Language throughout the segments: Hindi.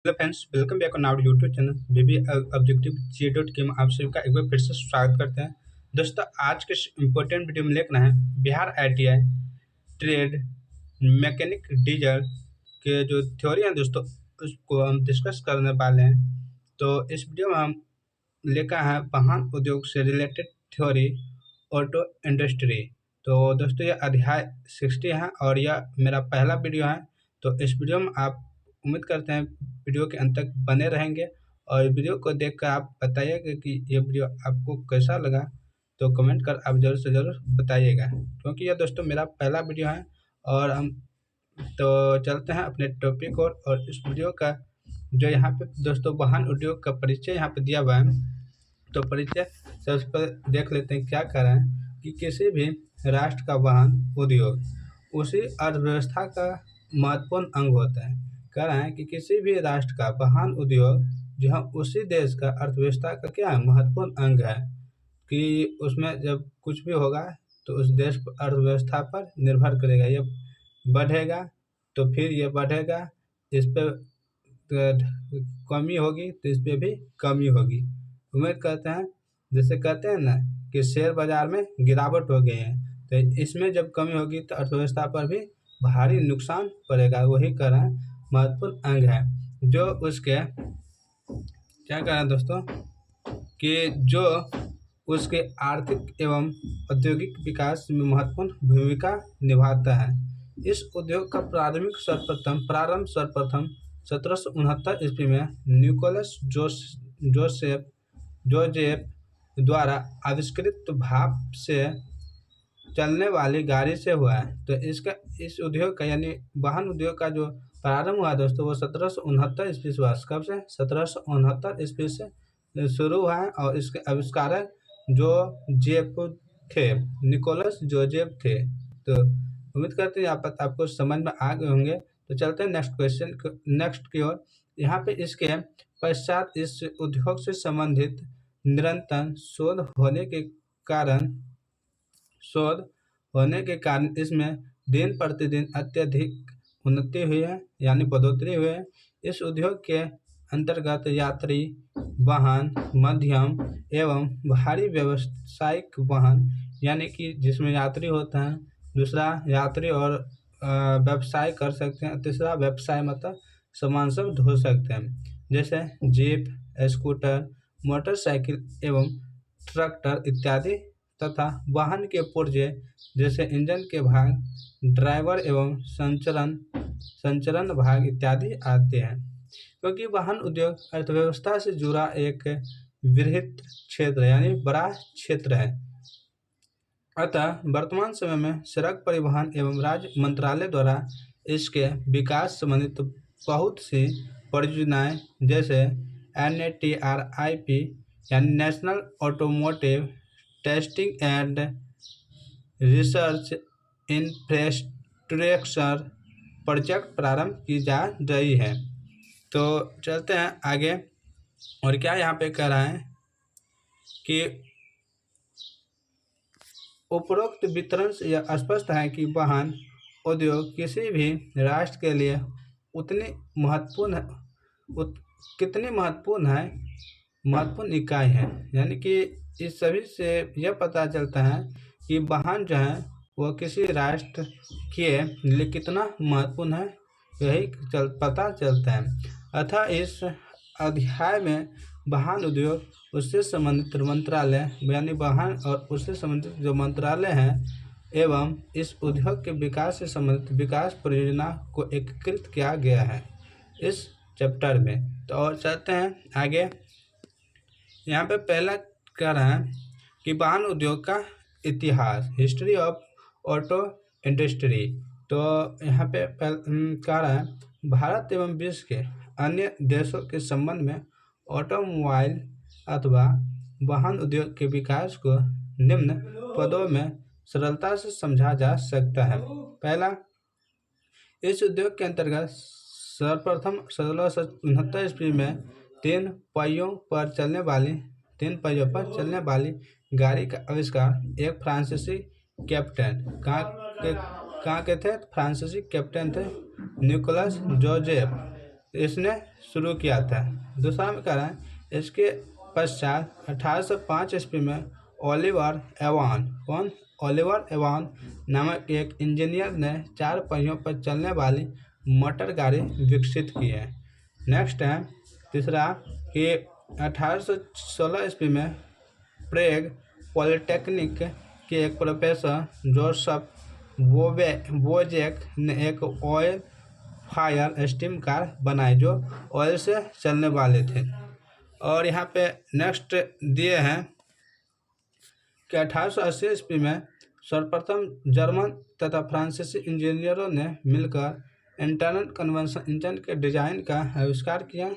Hello friends, welcome back on our YouTube channel BB objective GK में आप सभी का एक बार फिर से स्वागत करते हैं। दोस्तों, आज के इम्पोर्टेंट वीडियो में लेकर है Bihar ITI trade mechanic diesel के जो थ्योरी है दोस्तों, उसको हम डिस्कस करने वाले हैं। तो इस वीडियो में हम लेकर है वाहन उद्योग से रिलेटेड थ्योरी ऑटो इंडस्ट्री। तो दोस्तों, ये अध्याय 60 है और यह मेरा पहला वीडियो है। तो इस वीडियो में आप उम्मीद करते हैं वीडियो के अंत तक बने रहेंगे और वीडियो को देखकर आप बताइएगा कि ये वीडियो आपको कैसा लगा। तो कमेंट कर आप ज़रूर से ज़रूर बताइएगा, क्योंकि यह दोस्तों मेरा पहला वीडियो है। और हम तो चलते हैं अपने टॉपिक और इस वीडियो का जो यहाँ पे दोस्तों वाहन उद्योग का परिचय यहाँ पे दिया हुआ है। तो परिचय सबसे पहले देख लेते हैं क्या कह रहे हैं कि किसी भी राष्ट्र का वाहन उद्योग उसी अर्थव्यवस्था का महत्वपूर्ण अंग होता है। कह रहे हैं कि किसी भी राष्ट्र का वाहन उद्योग जो है उसी देश का अर्थव्यवस्था का क्या है, महत्वपूर्ण अंग है। कि उसमें जब कुछ भी होगा तो उस देश अर्थव्यवस्था पर निर्भर करेगा। ये बढ़ेगा तो फिर ये बढ़ेगा, इस पर कमी होगी तो इस पर भी कमी होगी। उम्मीद करते हैं, जैसे कहते हैं ना कि शेयर बाजार में गिरावट हो गई है, तो इसमें जब कमी होगी तो अर्थव्यवस्था पर भी भारी नुकसान पड़ेगा। वही कह रहे हैं महत्वपूर्ण अंग है जो उसके क्या कह रहे हैं दोस्तों कि जो उसके आर्थिक एवं औद्योगिक विकास में महत्वपूर्ण भूमिका निभाता है। इस उद्योग का प्रारंभ सर्वप्रथम 1769 ईस्वी में निकोलस जोसेफ द्वारा आविष्कृत भाप से चलने वाली गाड़ी से हुआ है। तो इस उद्योग का यानी वाहन उद्योग का जो प्रारंभ हुआ दोस्तों वो 1769 ईस्वी से हुआ। कब से? 1769 ईस्वी से शुरू हुआ है। और इसके आविष्कारक जो जेप थे, निकोलस जोसेफ थे। तो उम्मीद करते हैं आपको समझ में आ गए होंगे। तो चलते हैं नेक्स्ट की ओर। यहाँ पे इसके पश्चात इस उद्योग से संबंधित निरंतर शोध होने के कारण इसमें दिन प्रतिदिन अत्यधिक उन्नति हुई है, यानी बढ़ोतरी हुई है। इस उद्योग के अंतर्गत यात्री वाहन, मध्यम एवं भारी व्यावसायिक वाहन, यानी कि जिसमें यात्री होता है, दूसरा यात्री और व्यवसाय कर सकते हैं, तीसरा व्यवसाय मतलब सामान सब ढो सकते हैं, जैसे जीप, स्कूटर, मोटरसाइकिल एवं ट्रैक्टर इत्यादि, तथा वाहन के पुर्जे जैसे इंजन के भाग, ड्राइवर एवं संचरण भाग इत्यादि आते हैं। क्योंकि वाहन उद्योग अर्थव्यवस्था से जुड़ा एक वृहत क्षेत्र यानी बड़ा क्षेत्र है। अतः वर्तमान समय में सड़क परिवहन एवं राज्य मंत्रालय द्वारा इसके विकास संबंधित बहुत सी परियोजनाएं जैसे NATRIP यानी national automotive testing and research infrastructure project प्रारंभ की जा रही है। तो चलते हैं आगे। और क्या यहाँ पे कह रहा है कि उपरोक्त वितरण से यह स्पष्ट है कि वाहन उद्योग किसी भी राष्ट्र के लिए कितनी महत्वपूर्ण इकाई है। यानी कि इस सभी से यह पता चलता है कि वाहन जो है वो किसी राष्ट्र के लिए कितना महत्वपूर्ण है, यही पता चलता है। अतः इस अध्याय में वाहन उद्योग उससे संबंधित मंत्रालय यानी वाहन और उससे संबंधित जो मंत्रालय हैं एवं इस उद्योग के विकास से संबंधित विकास परियोजना को एकीकृत किया गया है इस चैप्टर में। तो और चलते हैं आगे। यहाँ पे पहला कह रहा है कि वाहन उद्योग का इतिहास, हिस्ट्री ऑफ ऑटो इंडस्ट्री। तो यहाँ पे कह रहा है भारत एवं विश्व के अन्य देशों के संबंध में ऑटोमोबाइल अथवा वाहन उद्योग के विकास को निम्न पदों में सरलता से समझा जा सकता है। पहला, इस उद्योग के अंतर्गत सर्वप्रथम 1769 ईस्वी में तीन पहियों पर चलने वाली गाड़ी का आविष्कार एक फ्रांसीसी कैप्टन कहाँ के थे? फ्रांसीसी कैप्टन थे निकोलस जोसेफ इसने शुरू किया था। दूसरा में कह रहा है इसके पश्चात 1805 ईस्वी में ओलिवर एवान ओलिवर एवान नामक एक इंजीनियर ने 4 पहियों पर चलने वाली मोटर गाड़ी विकसित की है। नेक्स्ट है तीसरा कि 1816 ईस्वी में प्रेग पॉलिटेक्निक के एक प्रोफेसर जोसेफ वोजेक ने एक ऑयल फायर स्टीम कार बनाई जो ऑयल से चलने वाले थे। और यहाँ पे नेक्स्ट दिए हैं कि 1880 ईस्वी में सर्वप्रथम जर्मन तथा फ्रांसीसी इंजीनियरों ने मिलकर इंटरनल कन्वेंशन इंजन के डिजाइन का आविष्कार किया,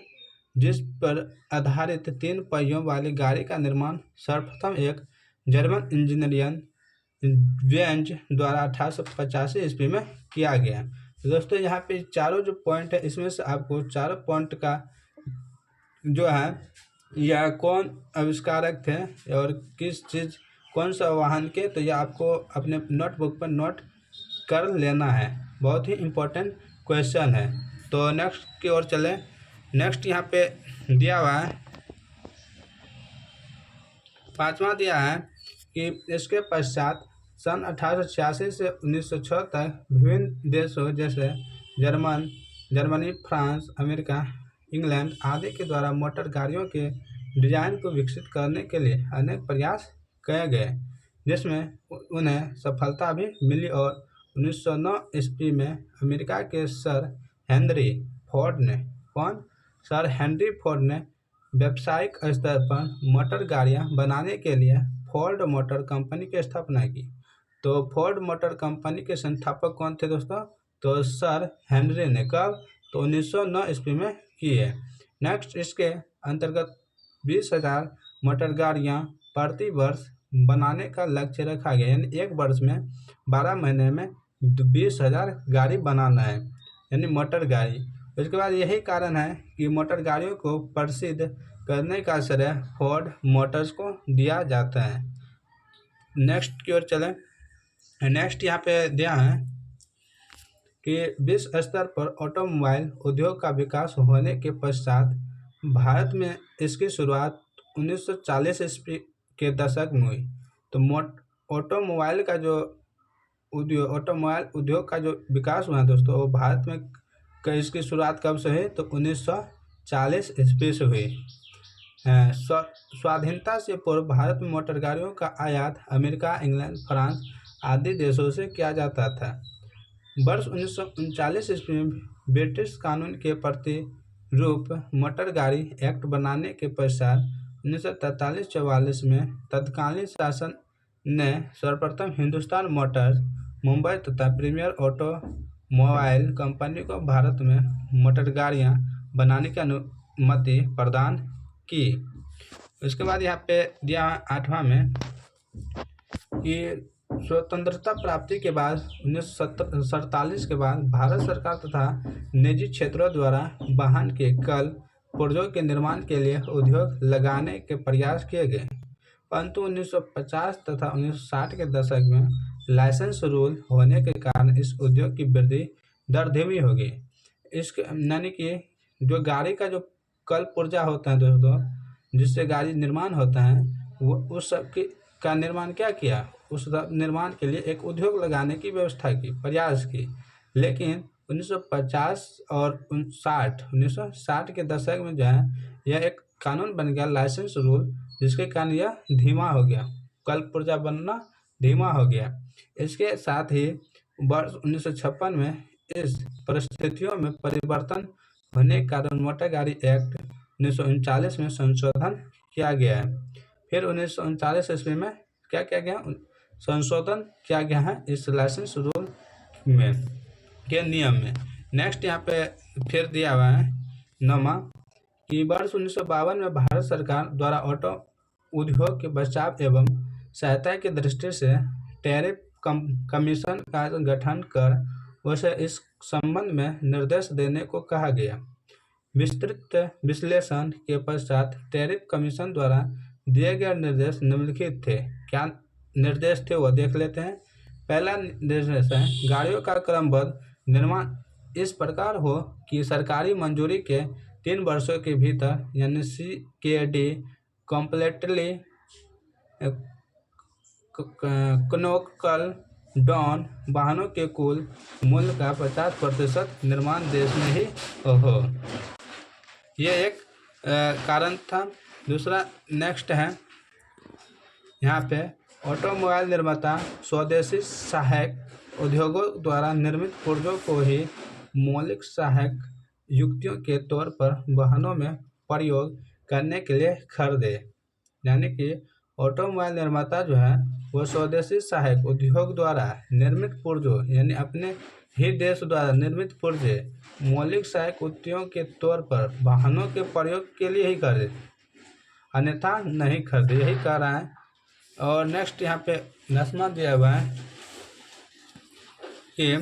जिस पर आधारित 3 पहियों वाली गाड़ी का निर्माण सर्वप्रथम एक जर्मन इंजीनियर वेंज द्वारा 1885 ईस्वी में किया गया। तो दोस्तों यहाँ पे चारों जो पॉइंट है इसमें से आपको चारों पॉइंट का जो है यह कौन आविष्कारक थे और किस चीज़ कौन सा वाहन के, तो यह आपको अपने नोटबुक पर नोट कर लेना है। बहुत ही इम्पोर्टेंट क्वेश्चन है। तो नेक्स्ट की ओर चले। नेक्स्ट यहाँ पे दिया हुआ है 5वां दिया है कि इसके पश्चात सन 1886 से 1906 तक विभिन्न देशों जैसे जर्मनी, फ्रांस, अमेरिका, इंग्लैंड आदि के द्वारा मोटर गाड़ियों के डिजाइन को विकसित करने के लिए अनेक प्रयास किए गए, जिसमें उन्हें सफलता भी मिली। और 1909 ईस्वी में अमेरिका के सर हेनरी फोर्ड ने व्यावसायिक स्तर पर मोटर गाड़ियां बनाने के लिए फोर्ड मोटर कंपनी की स्थापना की। तो फोर्ड मोटर कंपनी के संस्थापक कौन थे दोस्तों? तो सर हेनरी ने कब? तो 1909 ईस्वी में किए। नेक्स्ट इसके अंतर्गत 20,000 मोटर गाड़ियाँ प्रति वर्ष बनाने का लक्ष्य रखा गया, यानी एक वर्ष में 12 महीने में 20,000 गाड़ी बनाना है, यानी मोटर गाड़ी। उसके बाद यही कारण है कि मोटर गाड़ियों को प्रसिद्ध करने का श्रेय फोर्ड मोटर्स को दिया जाता है। नेक्स्ट की ओर चलें। नेक्स्ट यहाँ पे दिया है कि विश्व स्तर पर ऑटोमोबाइल उद्योग का विकास होने के पश्चात भारत में इसकी शुरुआत 1940 ईस्वी के दशक में हुई। तो ऑटोमोबाइल उद्योग का जो विकास हुआ दोस्तों, वो भारत में इसकी शुरुआत कब से हुई? तो 1940 ईस्वी से हुई। स्वाधीनता से पूर्व भारत में मोटर गाड़ियों का आयात अमेरिका, इंग्लैंड, फ्रांस आदि देशों से किया जाता था। वर्ष 1939 ईस्वी में ब्रिटिश कानून के प्रतिरूप मोटर गाड़ी एक्ट बनाने के पश्चात 1943-44 में तत्कालीन शासन ने सर्वप्रथम हिंदुस्तान मोटर्स मुंबई तथा प्रीमियर ऑटोमोबाइल कंपनी को भारत में मोटर गाड़ियां बनाने की अनुमति प्रदान की। उसके बाद यहाँ पे दिया 8वां में कि स्वतंत्रता प्राप्ति के बाद 1947 के बाद भारत सरकार तथा निजी क्षेत्रों द्वारा वाहन के कल पुर्जों के निर्माण के लिए उद्योग लगाने के प्रयास किए गए, परंतु 1950 तथा 1960 के दशक में लाइसेंस रूल होने के कारण इस उद्योग की वृद्धि दर धीमी हो गई। इसके यानी कि जो गाड़ी का जो कल पुर्जा होता है दोस्तों, जिससे गाड़ी निर्माण होता है, वो उस सब का निर्माण क्या किया? उस निर्माण के लिए एक उद्योग लगाने की व्यवस्था की, प्रयास की। लेकिन 1950 और 1960 के दशक में जो है यह एक कानून बन गया, लाइसेंस रूल, जिसके कारण यह धीमा हो गया, कल पुर्जा बनना धीमा हो गया। इसके साथ ही वर्ष 1956 में इस परिस्थितियों में परिवर्तन होने के कारण मोटर गाड़ी एक्ट 1939 में संशोधन किया गया है। फिर 1939 ईस्वी में क्या किया गया? संशोधन किया गया है इस लाइसेंस रूल में के नियम में। नेक्स्ट यहाँ पे फिर दिया हुआ है 9वां कि वर्ष 1952 में भारत सरकार द्वारा ऑटो उद्योग के बचाव एवं सहायता की दृष्टि से टैरिफ कमीशन का गठन कर उसे इस संबंध में निर्देश देने को कहा गया। विस्तृत विश्लेषण के पश्चात टैरिफ कमीशन द्वारा दिए गए निर्देश निम्नलिखित थे। क्या निर्देश थे वो देख लेते हैं। पहला निर्देश है गाड़ियों का क्रमबद्ध निर्माण इस प्रकार हो कि सरकारी मंजूरी के 3 वर्षों के भीतर यानी CKD कम्प्लीटली कनोकल डॉन वाहनों के कुल मूल्य का 50% निर्माण देश में ही हो। ये एक कारण था। दूसरा नेक्स्ट है यहाँ पे ऑटोमोबाइल निर्माता स्वदेशी सहायक उद्योगों द्वारा निर्मित पुर्जों को ही मौलिक सहायक युक्तियों के तौर पर वाहनों में प्रयोग करने के लिए खरीदे। यानी कि ऑटोमोबाइल निर्माता जो है वो स्वदेशी सहायक उद्योग द्वारा निर्मित पुर्जों यानी अपने ही देश द्वारा निर्मित पुर्जे मौलिक सहायक उद्योगों के तौर पर वाहनों के प्रयोग के लिए ही खरीदे, अन्यथा नहीं खरीदे, यही कह रहा है। और नेक्स्ट यहाँ पे 10वां दिया हुआ है कि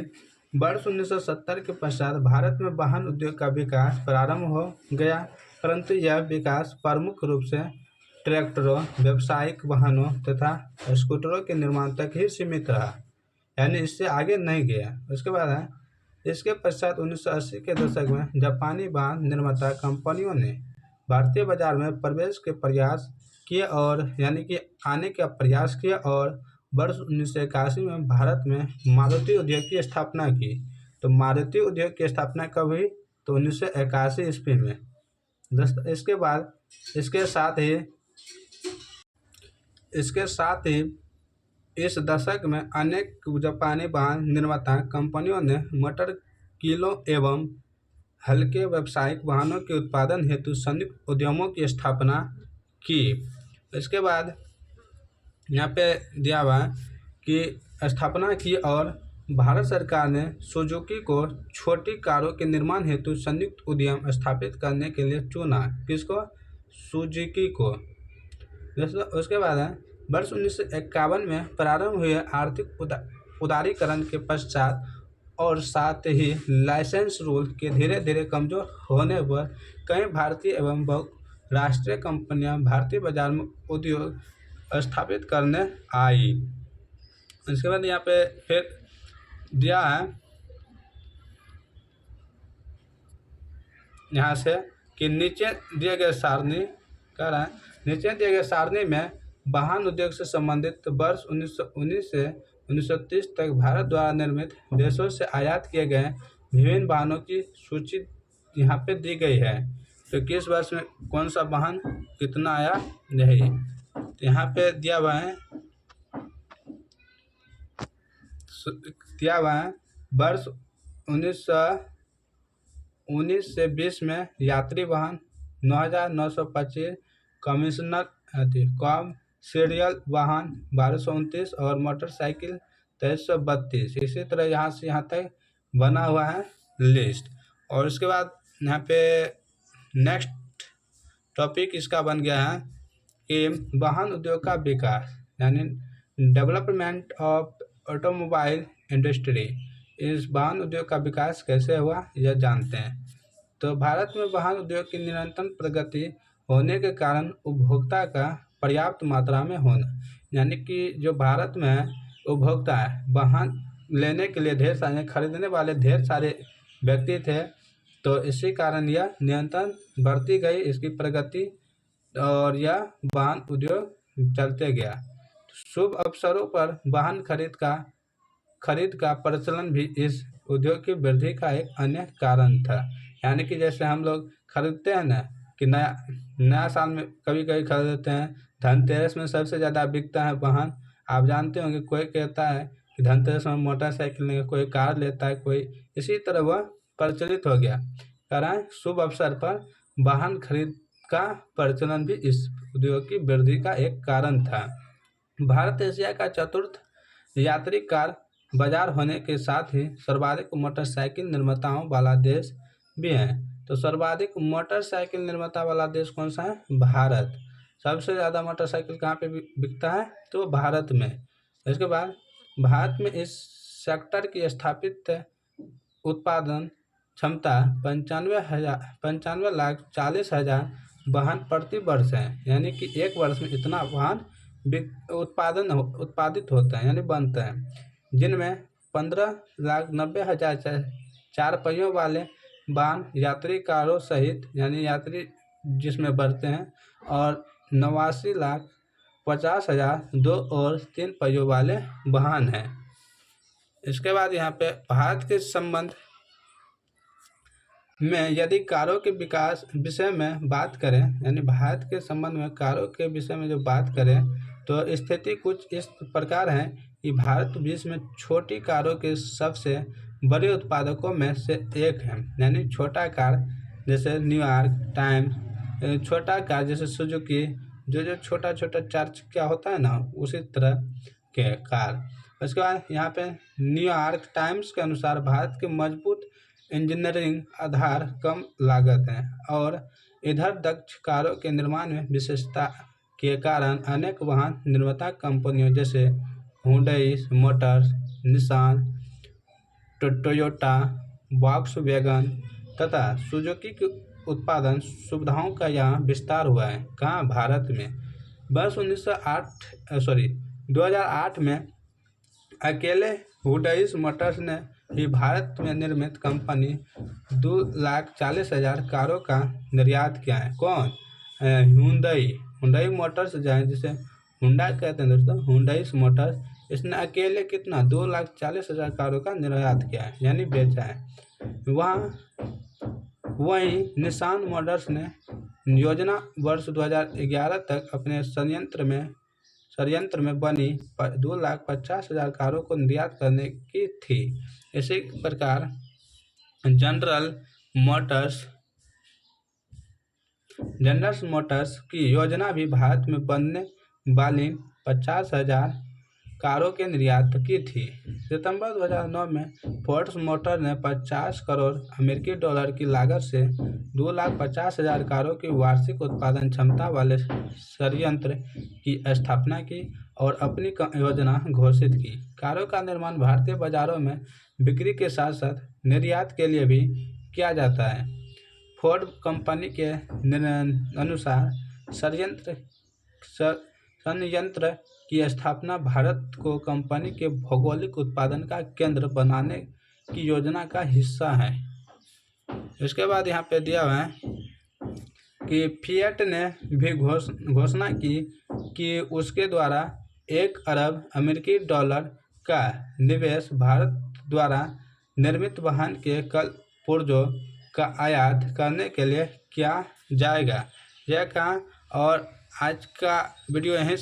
वर्ष 1970 के पश्चात भारत में वाहन उद्योग का विकास प्रारंभ हो गया, परंतु यह विकास प्रमुख रूप से ट्रैक्टरों, व्यावसायिक वाहनों तथा स्कूटरों के निर्माण तक ही सीमित रहा, यानी इससे आगे नहीं गया। उसके बाद है इसके पश्चात 1980 के दशक में जापानी वाहन निर्माता कंपनियों ने भारतीय बाजार में प्रवेश के प्रयास किए और यानी कि आने का प्रयास किया और वर्ष 1981 में भारत में मारुति उद्योग की स्थापना की। तो मारुति उद्योग की स्थापना कब हुई? तो 1981 ईस्वी में। इसके बाद इसके साथ ही इस दशक में अनेक जापानी वाहन निर्माता कंपनियों ने मोटर किलो एवं हल्के व्यावसायिक वाहनों के उत्पादन हेतु संयुक्त उद्यमों की स्थापना की। इसके बाद यहाँ पे दिया हुआ है कि स्थापना की और भारत सरकार ने सुजुकी को छोटी कारों के निर्माण हेतु संयुक्त उद्यम स्थापित करने के लिए चुना। किसको? सुजुकी को। उसके बाद है वर्ष 1951 में प्रारंभ हुए आर्थिक उदारीकरण के पश्चात और साथ ही लाइसेंस रूल के धीरे धीरे कमजोर होने पर कई भारतीय एवं बहुराष्ट्रीय कंपनियां भारतीय बाजार में उद्योग स्थापित करने आई। इसके बाद यहाँ पे फिर दिया है यहाँ से कि नीचे दिए गए सारणी कह रहा है, नीचे दिए गए सारणी में वाहन उद्योग से संबंधित वर्ष 1919 से 1930 तक भारत द्वारा निर्मित देशों से आयात किए गए विभिन्न वाहनों की सूची यहाँ पे दी गई है। तो किस वर्ष में कौन सा वाहन कितना आया यही तो यहाँ पे दिया हुआ है। वर्ष 1919 से 20 में यात्री वाहन 9,925, कम सीरियल वाहन 1229 और मोटरसाइकिल 2332। इसी तरह यहाँ से यहाँ तक बना हुआ है लिस्ट। और उसके बाद यहाँ पे नेक्स्ट टॉपिक इसका बन गया है कि वाहन उद्योग का विकास यानी डेवलपमेंट ऑफ ऑटोमोबाइल इंडस्ट्री। इस वाहन उद्योग का विकास कैसे हुआ यह जानते हैं। तो भारत में वाहन उद्योग की निरंतर प्रगति होने के कारण उपभोक्ता का पर्याप्त मात्रा में होना, यानी कि जो भारत में उपभोक्ता है वाहन लेने के लिए ढेर सारे खरीदने वाले ढेर सारे व्यक्ति थे, तो इसी कारण यह निरंतर बढ़ती गई इसकी प्रगति और यह वाहन उद्योग चलते गया। शुभ अवसरों पर वाहन खरीद का प्रचलन भी इस उद्योग की वृद्धि का एक अन्य कारण था। यानी कि जैसे हम लोग खरीदते हैं ना कि नया साल में कभी कभी खरीदते हैं, धनतेरस में सबसे ज़्यादा बिकता है वाहन। आप जानते होंगे कोई कहता है कि धनतेरस में मोटरसाइकिल लेंगे, कोई कार लेता है, कोई इसी तरह वह प्रचलित हो गया। कारण शुभ अवसर पर वाहन खरीद का प्रचलन भी इस उद्योग की वृद्धि का एक कारण था। भारत एशिया का चतुर्थ यात्री कार बाजार होने के साथ ही सर्वाधिक मोटरसाइकिल निर्माताओं वाला देश भी है। तो सर्वाधिक मोटरसाइकिल निर्माता वाला देश कौन सा है? भारत। सबसे ज़्यादा मोटरसाइकिल कहाँ पे बिकता है? तो भारत में। इसके बाद भारत में इस सेक्टर की स्थापित उत्पादन क्षमता 95,40,000 वाहन प्रति वर्ष है। यानी कि एक वर्ष में इतना वाहन उत्पादित होता है यानी बनता है, जिनमें 15,90,000 4 पहियों वाले वाहन यात्री कारों सहित यानी यात्री जिसमें बढ़ते हैं, और 89,50,000 2 और 3 पहियों वाले वाहन हैं। इसके बाद यहाँ पे भारत के संबंध में यदि कारों के विकास विषय में बात करें, यानी भारत के संबंध में कारों के विषय में जो बात करें तो स्थिति कुछ इस प्रकार है कि भारत विश्व में छोटी कारों के सबसे बड़े उत्पादकों में से एक है। यानी छोटा कार जैसे न्यूयॉर्क टाइम्स, छोटा कार जैसे सुजुकी, जो छोटा छोटा 4 चक्का होता है ना, उसी तरह के कार। उसके बाद यहाँ पे न्यूयॉर्क टाइम्स के अनुसार भारत के मजबूत इंजीनियरिंग आधार, कम लागत है और इधर दक्ष कारों के निर्माण में विशेषता के कारण अनेक वाहन निर्माता कंपनियों जैसे Hyundai Motors, Nissan, Toyota, Volkswagen तथा सुजुकी के उत्पादन सुविधाओं का यहाँ विस्तार हुआ है। कहाँ? भारत में। बस 2008 में अकेले हुंडई मोटर्स ने ही भारत में निर्मित कंपनी 2,40,000 कारों का निर्यात किया है। कौन? हुंडई मोटर्स जो है, जिसे हुंडा कहते हैं दोस्तों, हुंडई मोटर्स, इसने अकेले कितना 2,40,000 कारों का निर्यात किया है, यानी बेचा है। वहीं निसान मोटर्स ने योजना वर्ष 2011 तक अपने संयंत्र में बनी 2,50,000 कारों को निर्यात करने की थी। इसी प्रकार जनरल मोटर्स की योजना भी भारत में बनने वाली 50,000 कारों के निर्यात की थी। सितंबर 2009 में फोर्ड मोटर ने 50 करोड़ अमेरिकी डॉलर की लागत से 2,50,000 कारों की वार्षिक उत्पादन क्षमता वाले संयंत्र की स्थापना की और अपनी योजना घोषित की। कारों का निर्माण भारतीय बाजारों में बिक्री के साथ साथ निर्यात के लिए भी किया जाता है। फोर्ड कंपनी के अनुसार संयंत्र की स्थापना भारत को कंपनी के भौगोलिक उत्पादन का केंद्र बनाने की योजना का हिस्सा है। इसके बाद यहाँ पे दिया हुआ है कि फिएट ने भी घोषणा की कि उसके द्वारा 1 अरब अमेरिकी डॉलर का निवेश भारत द्वारा निर्मित वाहन के कल पुर्जों का आयात करने के लिए किया जाएगा। यह कहा, और आज का वीडियो यहीं